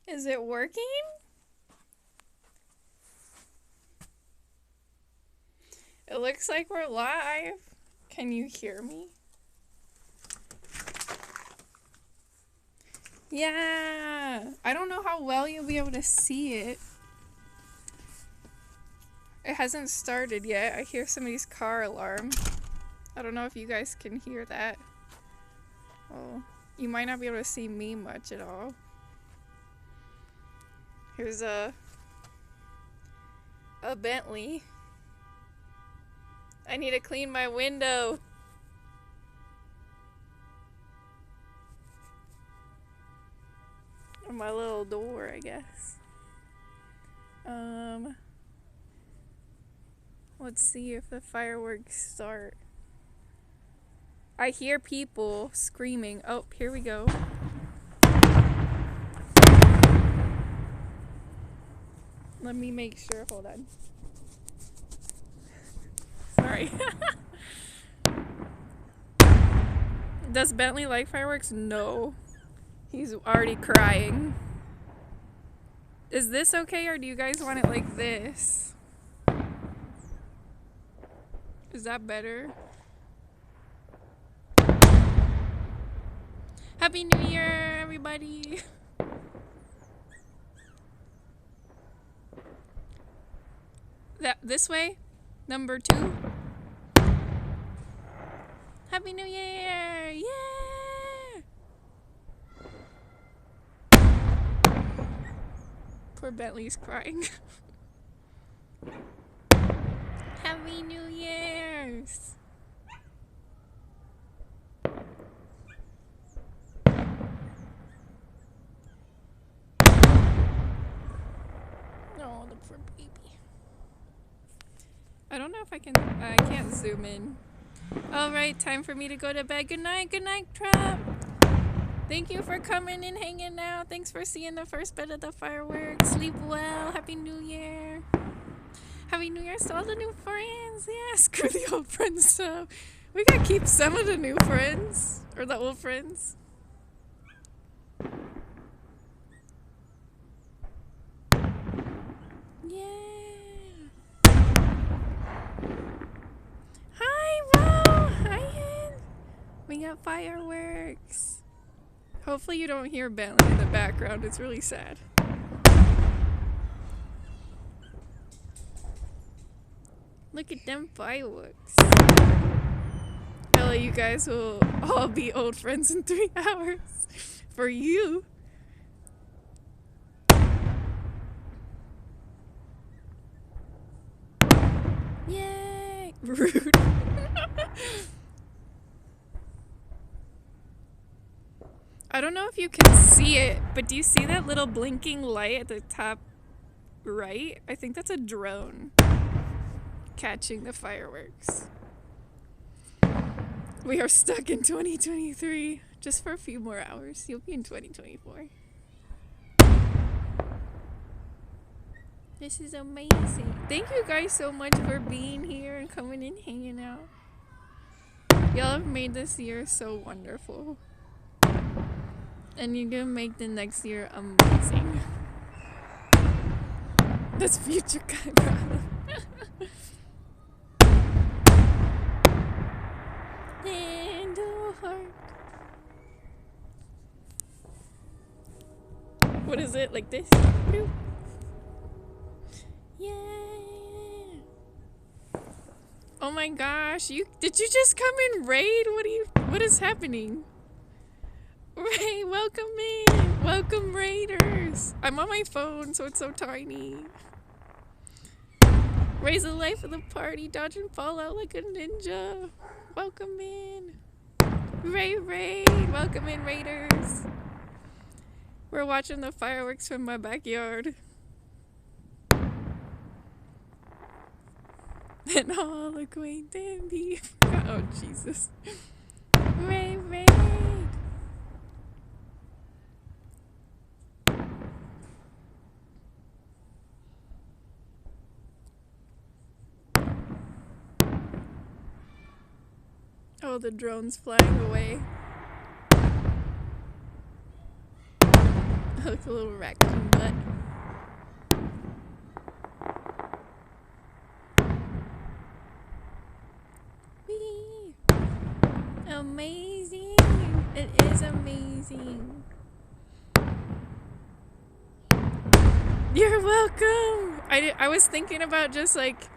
Is it working? It looks like we're live. Can you hear me? Yeah. I don't know how well you'll be able to see it. It hasn't started yet. I hear somebody's car alarm. I don't know if you guys can hear that. Oh, you might not be able to see me much at all. Here's a Bentley. I need to clean my window. Or my little door, I guess. Let's see if the fireworks start. I hear people screaming. Oh, here we go. Let me make sure. Hold on. Sorry. Does Bentley like fireworks? No. He's already crying. Is this okay, or do you guys want it like this? Is that better? Happy New Year, everybody! This way? Number 2? Happy New Year! Yeah! Poor Bentley's crying. Happy New Year's! Oh, the poor baby. I don't know if I can't zoom in. Alright, time for me to go to bed. Good night, Trump! Thank you for coming and hanging out. Thanks for seeing the first bit of the fireworks. Sleep well. Happy New Year. Happy New Year to all the new friends. Yeah, screw the old friends stuff. We gotta keep some of the new friends. Or the old friends. Yeah. Hi, Ro. Hi, Hen. We got fireworks. Hopefully you don't hear Bentley in the background. It's really sad. Look at them fireworks. Hell, you guys will all be old friends in 3 hours. For you. Yay! Rude. I don't know if you can see it, but do you see that little blinking light at the top right? I think that's a drone catching the fireworks. We are stuck in 2023 just for a few more hours. You'll be in 2024. This is amazing. Thank you guys so much for being here and coming and hanging out. Y'all have made this year so wonderful. And you're gonna make the next year amazing. That's future guy problem. And a heart. What is it? Like this? Yeah. Oh my gosh, did you just come in raid? What is happening? Ray, welcome in. Welcome, raiders. I'm on my phone, so it's so tiny. Ray's the life of the party, dodge and fall out like a ninja. Welcome in. Ray, welcome in, raiders. We're watching the fireworks from my backyard. And all the quaint and beef. Oh, Jesus. Ray. Oh, the drone's flying away. Like a little raccoon butt. Whee! Amazing! It is amazing. You're welcome! I was thinking about just like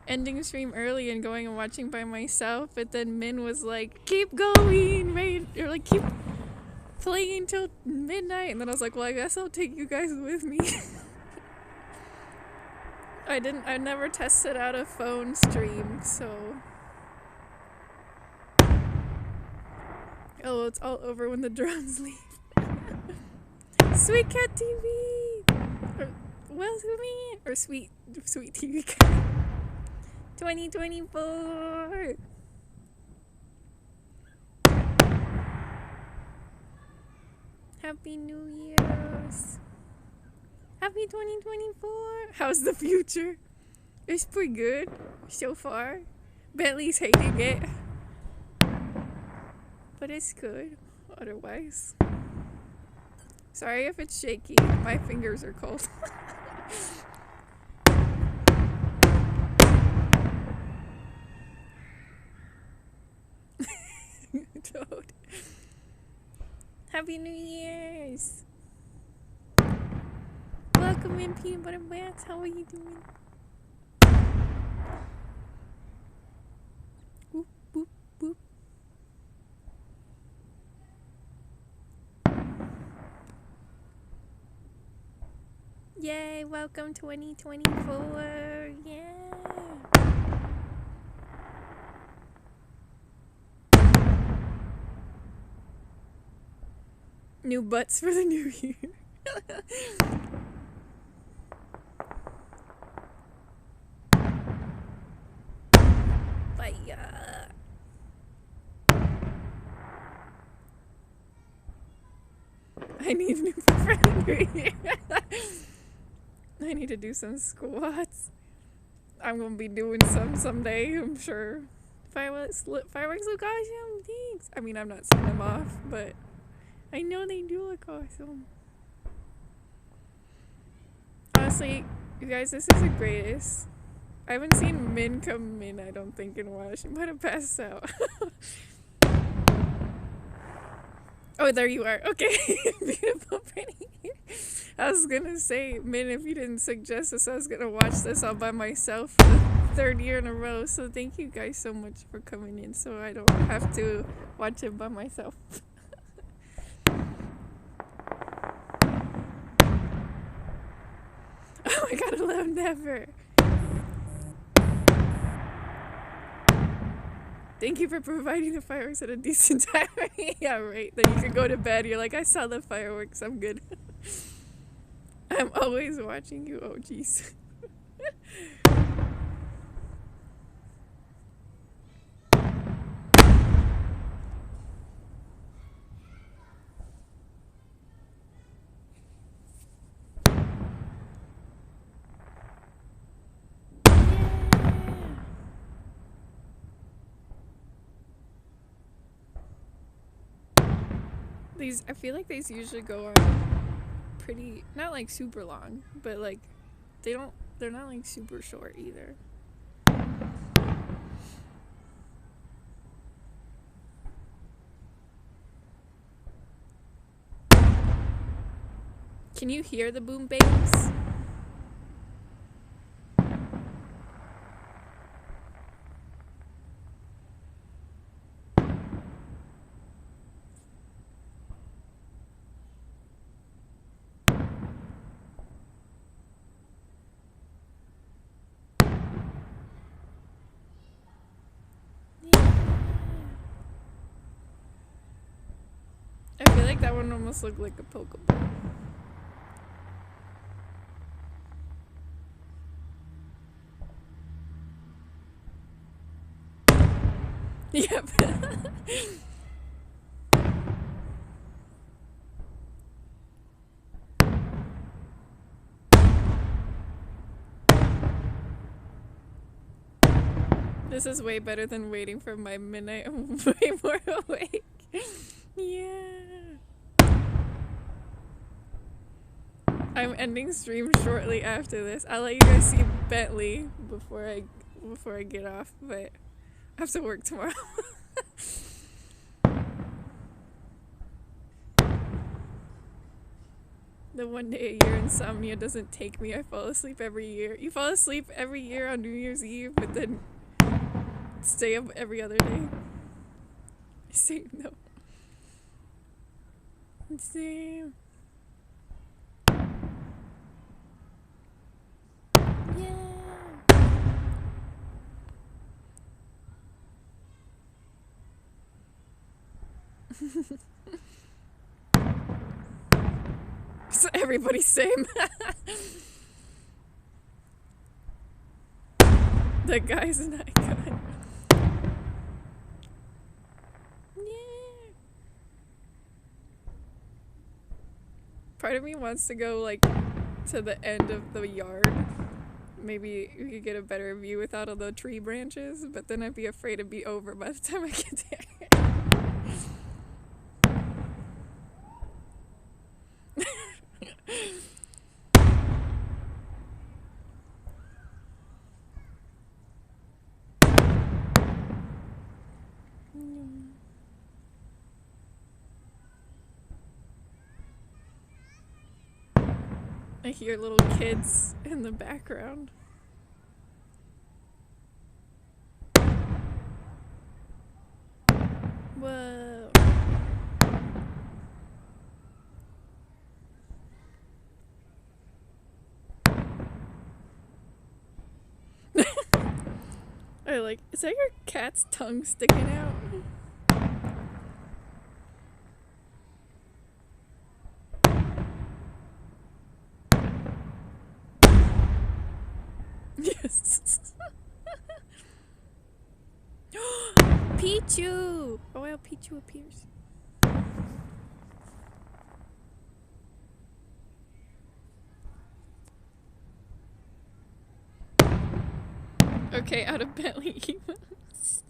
ending the stream early and going and watching by myself, but then Min was like, keep going, right? Or like, keep playing till midnight. And then I was like, well, I guess I'll take you guys with me. I never tested out a phone stream, so. Oh, it's all over when the drones leave. Sweet Cat TV! Or, welcome me! Or Sweet TV Cat. 2024! Happy New Year's! Happy 2024! How's the future? It's pretty good so far. Bentley's hating it. But it's good otherwise. Sorry if it's shaky. My fingers are cold. Toad. Happy New Year's! Welcome in, Peanut Butter Bats. How are you doing? Boop, boop, boop. Yay, welcome 2024. Yeah. New butts for the new year. Fire. I need new for the new year. I need to do some squats. I'm gonna be doing some someday, I'm sure. Fireworks look awesome. Thanks. I mean, I'm not setting them off, but I know they do look awesome. Honestly, you guys, this is the greatest. I haven't seen Min come in, I don't think, in a while. She might have passed out. Oh, there you are. Okay. Beautiful, pretty. I was gonna say, Min, if you didn't suggest this, I was gonna watch this all by myself for the third year in a row. So thank you guys so much for coming in so I don't have to watch it by myself. Oh my god, I love Never. Thank you for providing the fireworks at a decent time. Yeah, right. Then you can go to bed. You're like, I saw the fireworks. I'm good. I'm always watching you. Oh, jeez. These, I feel like these usually go on pretty, not like super long, but like they're not like super short either. Can you hear the boom bangs? I feel like that one almost looked like a Pokeball. Yep. This is way better than waiting for my midnight. I'm way more awake. Yeah. I'm ending stream shortly after this. I'll let you guys see Bentley before I get off, but I have to work tomorrow. The one day a year insomnia doesn't take me. I fall asleep every year. You fall asleep every year on New Year's Eve, but then stay up every other day. Same though. Same. Yeah. So everybody's same. The guy's an icon. Yeah. Part of me wants to go like to the end of the yard. Maybe we could get a better view without all the tree branches, but then I'd be afraid it'd be over by the time I get there. I hear little kids in the background. Whoa. I like, is that your cat's tongue sticking out? Yes. Pichu! Oh wow, Pichu appears. Okay, out of Bentley emotes.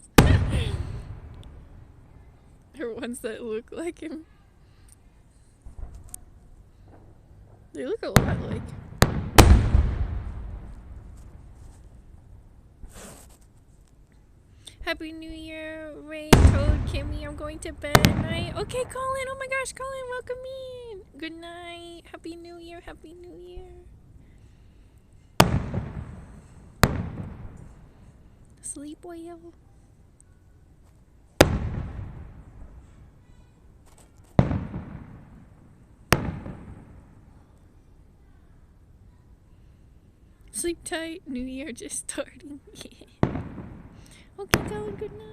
Or ones that look like him. They look a lot like. Happy New Year, Ray, Code, Kimmy. I'm going to bed at night. Okay, Colin. Oh my gosh, Colin, welcome in. Good night. Happy New Year. Happy New Year. Sleep well. Sleep tight. New Year just starting. Okay, Colin, good night.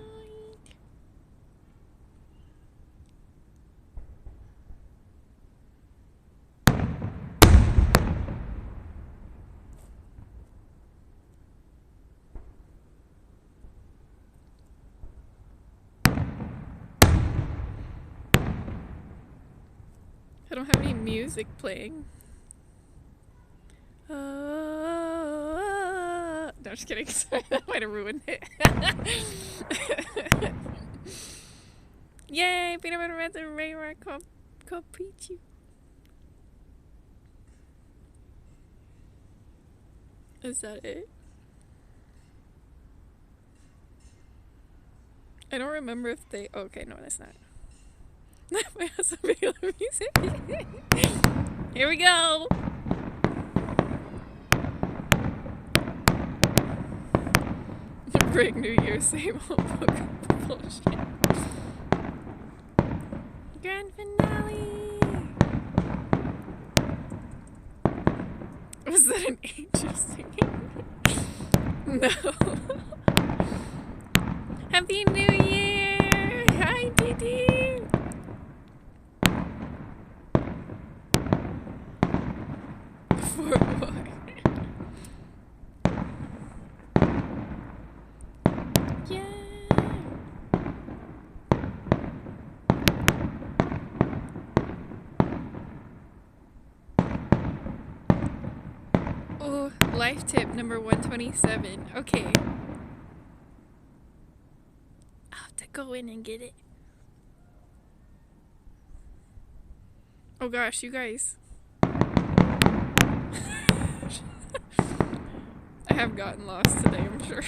I don't have any music playing. No, I'm just kidding. Sorry, that might have ruined it. Yay! Peanut butter red and Ray Rock called Pichu. Is that it? I don't remember if they. Oh, okay, no, that's not. That has some video music. Here we go. Break New Year, same old book bullshit. Grand finale. Was that an angel singing? No. Happy New Year! Hi, Didi! For what? Yeah! Oh, life tip number 127. Okay. I'll have to go in and get it. Oh gosh, you guys. have gotten lost today, I'm sure.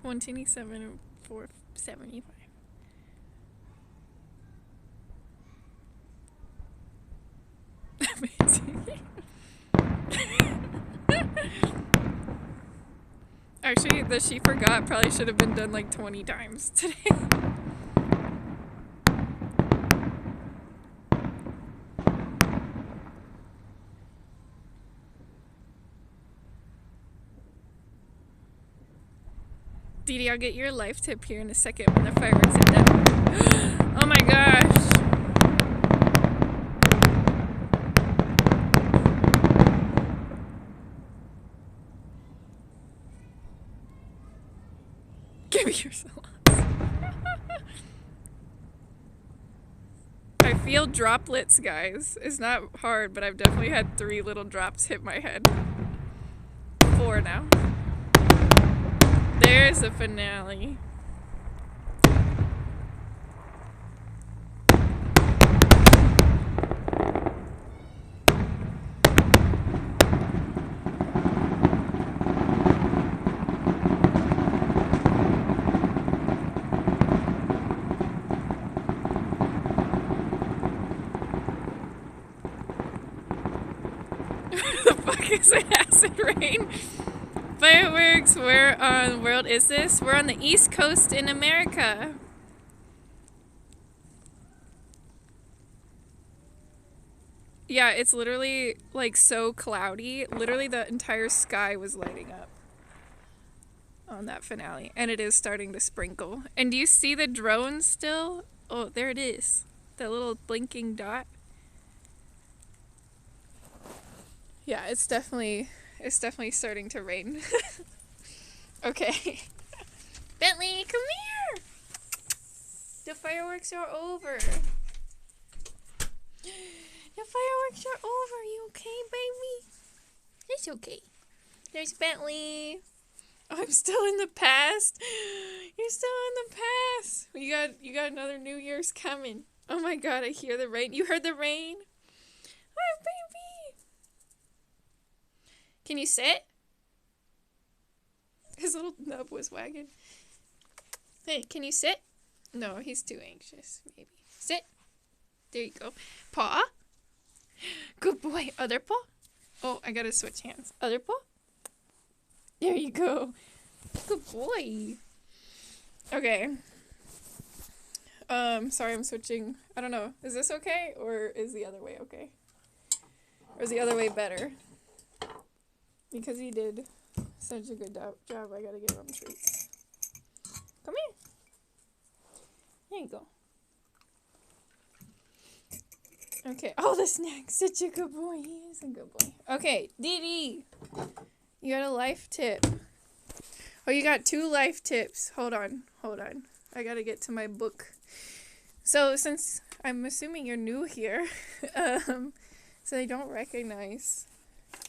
127 and 475. Amazing. Actually, the she forgot probably should have been done like 20 times today. Dee Dee, I'll get your life tip here in a second when the fireworks are done. Oh my gosh. Give me your sauce. I feel droplets, guys. It's not hard, but I've definitely had 3 little drops hit my head. 4 now. There's the finale. The fuck is it? Acid rain? Fireworks, where on the world is this? We're on the East Coast in America. Yeah, it's literally like so cloudy. Literally the entire sky was lighting up on that finale. And it is starting to sprinkle. And do you see the drone still? Oh, there it is. The little blinking dot. Yeah, it's definitely starting to rain. Okay. Bentley, come here! The fireworks are over. The fireworks are over. You okay, baby? It's okay. There's Bentley. Oh, I'm still in the past. You're still in the past. You got another New Year's coming. Oh my god, I hear the rain. You heard the rain? Hi, baby. Can you sit? His little nub was wagging. Hey, can you sit? No, he's too anxious, maybe. Sit. There you go. Paw. Good boy. Other paw. Oh, I gotta switch hands. Other paw. There you go. Good boy. Okay. Sorry, I'm switching. I don't know. Is this okay? Or is the other way okay? Or is the other way better? Because he did such a good job, I gotta give him treats. Come here. There you go. Okay. Oh, the snack. Such a good boy. He is a good boy. Okay, Dee Dee. You got a life tip. Oh, you got 2 life tips. Hold on. I gotta get to my book. So, since I'm assuming you're new here, so I don't recognize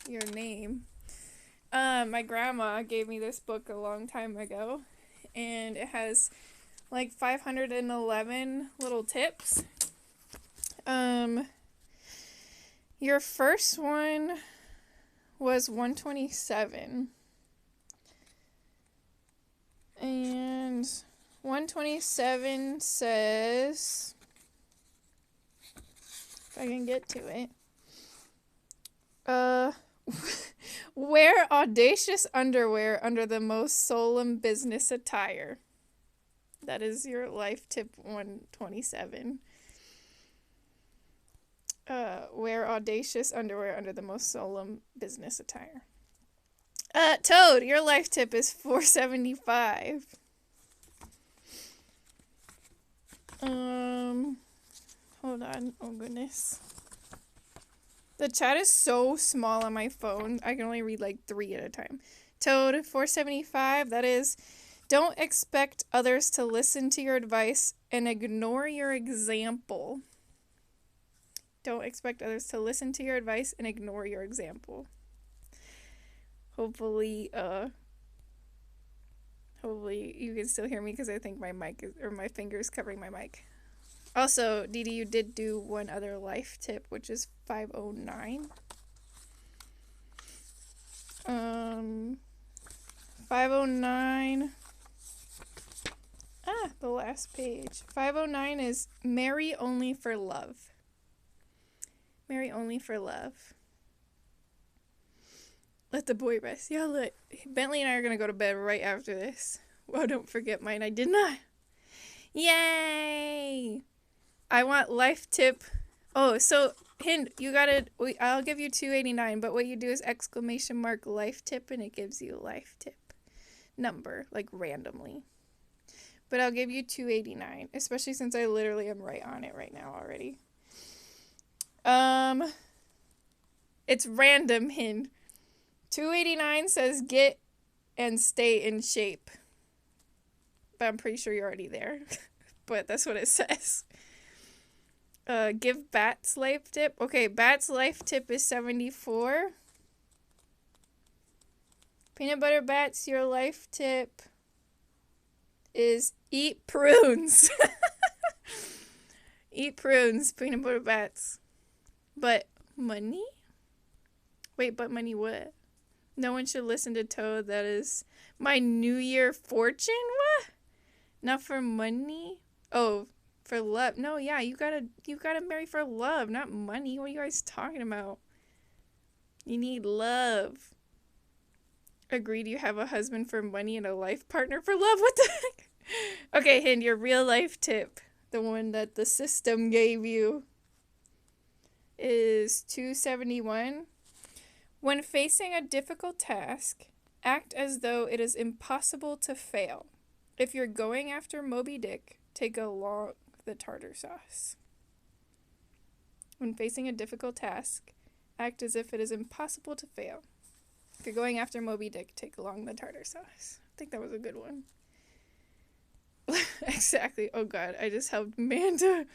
your name. My grandma gave me this book a long time ago, and it has like 511 little tips. Your first one was 127. And 127 says, if I can get to it, wear audacious underwear under the most solemn business attire. That is your life tip 127. Wear audacious underwear under the most solemn business attire. Toad, your life tip is 475. Hold on. Oh, goodness. The chat is so small on my phone. I can only read like 3 at a time. Toad, 475. That is, don't expect others to listen to your advice and ignore your example. Don't expect others to listen to your advice and ignore your example. Hopefully you can still hear me because I think my mic is, or my finger is covering my mic. Also, Dee Dee, you did do one other life tip, which is 509. 509. The last page. 509 is marry only for love. Marry only for love. Let the boy rest. Yeah, look. Bentley and I are going to go to bed right after this. Well, don't forget mine. I did not. Yay! I want life tip. Oh, so, hint, you gotta, I'll give you $2.89, but what you do is exclamation mark life tip, and it gives you life tip number, like randomly. But I'll give you $2.89, especially since I literally am right on it right now already. It's random, hint. $2.89 says get and stay in shape. But I'm pretty sure you're already there. But that's what it says. Give Bat's life tip. Okay, Bat's life tip is 74. Peanut Butter Bats, your life tip is eat prunes. Eat prunes, Peanut Butter Bats. But money? Wait, but money what? No one should listen to Toad. That is my New Year fortune? What? Not for money? Oh, for love. No, yeah, you gotta marry for love, not money. What are you guys talking about? You need love. Agreed, you have a husband for money and a life partner for love. What the heck? Okay, Hind, your real life tip, the one that the system gave you, is 271. When facing a difficult task, act as though it is impossible to fail. If you're going after Moby Dick, take along the tartar sauce. When facing a difficult task, act as if it is impossible to fail. If you're going after Moby Dick, take along the tartar sauce. I think that was a good one. Exactly. Oh god, I just helped Amanda.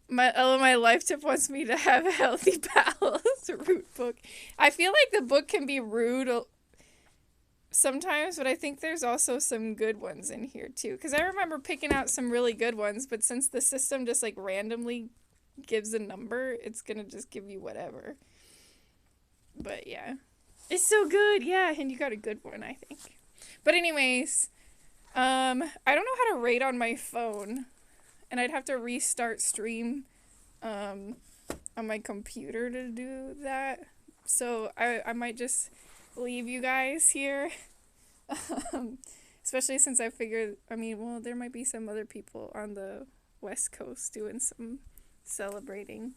My life tip wants me to have a healthy bowels. Root book. I feel like the book can be rude sometimes, but I think there's also some good ones in here too. Because I remember picking out some really good ones, but since the system just like randomly gives a number, it's gonna just give you whatever. But yeah, it's so good. Yeah, and you got a good one, I think. But anyways, I don't know how to rate on my phone. And I'd have to restart stream on my computer to do that. So I might just leave you guys here. Especially since I figured, well, there might be some other people on the West Coast doing some celebrating.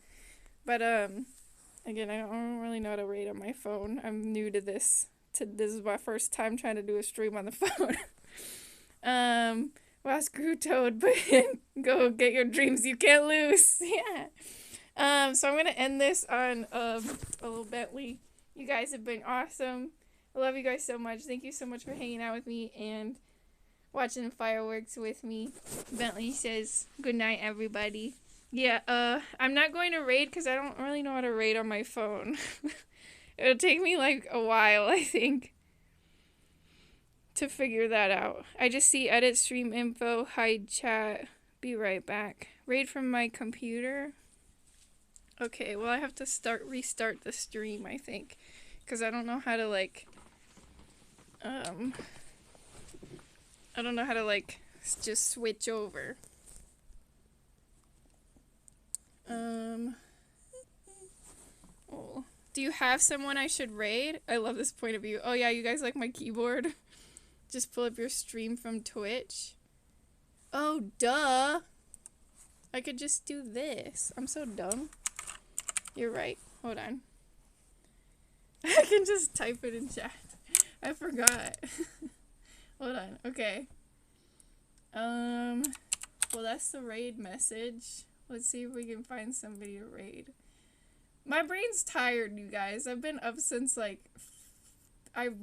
But again, I don't really know how to rate on my phone. I'm new to this. This is my first time trying to do a stream on the phone. Well, screw Toad, but go get your dreams you can't lose. Yeah. So I'm gonna end this on a little Bentley. You guys have been awesome. I love you guys so much. Thank you so much for hanging out with me and watching fireworks with me. Bentley says good night, everybody. Yeah. I'm not going to raid because I don't really know how to raid on my phone. It'll take me like a while, I think, to figure that out. I just see edit stream info, hide chat, be right back. Raid from my computer. Okay, well I have to restart the stream, I think, because I don't know how to just switch over. Oh, do you have someone I should raid? I love this point of view. Oh yeah, you guys like my keyboard? Just pull up your stream from Twitch. Oh, duh. I could just do this. I'm so dumb. You're right. Hold on. I can just type it in chat. I forgot. Hold on. Okay. Well, that's the raid message. Let's see if we can find somebody to raid. My brain's tired, you guys. I've been up since I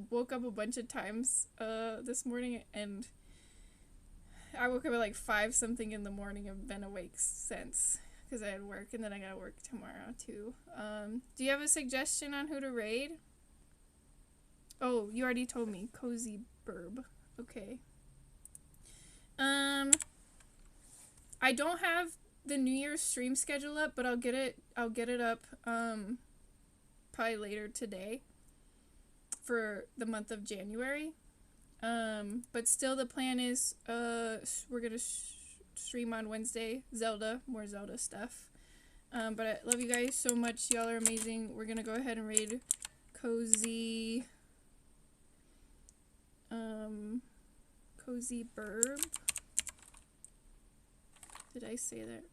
woke up a bunch of times this morning, and I woke up at 5 something in the morning. I've been awake since because I had work, and then I gotta work tomorrow too. Do you have a suggestion on who to raid? Oh, you already told me. Cozy Burb. Okay. I don't have the New Year's stream schedule up, but I'll get it up probably later today. for the month of January. But still the plan is we're gonna stream on Wednesday Zelda, more Zelda stuff. But I love you guys so much. Y'all are amazing. We're gonna go ahead and raid Cozy Burb. Did I say that?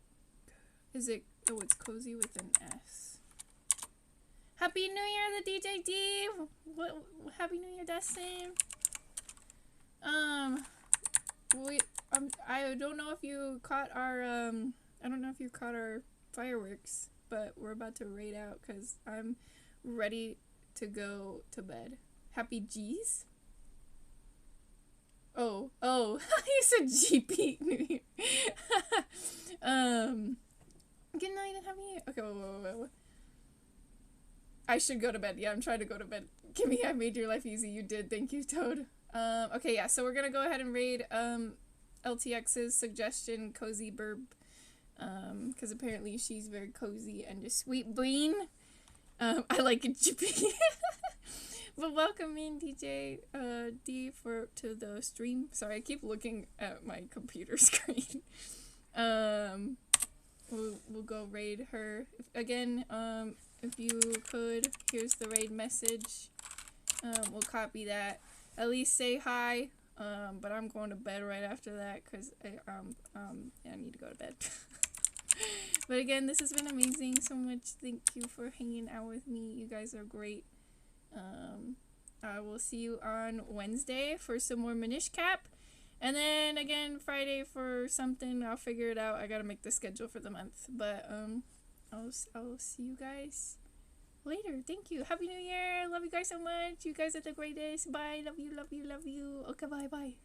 Is it? Oh, it's Cozy with an S. Happy New Year, the DJ D. What? Happy New Year, Dustin. I don't know if you caught our fireworks, but we're about to raid out because I'm ready to go to bed. Happy G's? Oh, you said GP New Year. Good night and happy New Year. Okay, wait. I should go to bed. Yeah, I'm trying to go to bed. Kimmy, I made your life easy. You did. Thank you, Toad. Okay, yeah, so we're gonna go ahead and raid, LTX's suggestion, Cozy Burb, because apparently she's very cozy and a sweet bean. I like it, GP. But welcome in, DJ, D, to the stream. Sorry, I keep looking at my computer screen. We'll go raid her. If you could, here's the raid message. We'll copy that. At least say hi. But I'm going to bed right after that because I need to go to bed. But again, this has been amazing. So much. Thank you for hanging out with me. You guys are great. I will see you on Wednesday for some more Minish Cap. And then again, Friday for something. I'll figure it out. I gotta make the schedule for the month. But I'll see you guys later. Thank you. Happy New Year. Love you guys so much. You guys are the greatest. Bye. Love you. Okay, bye.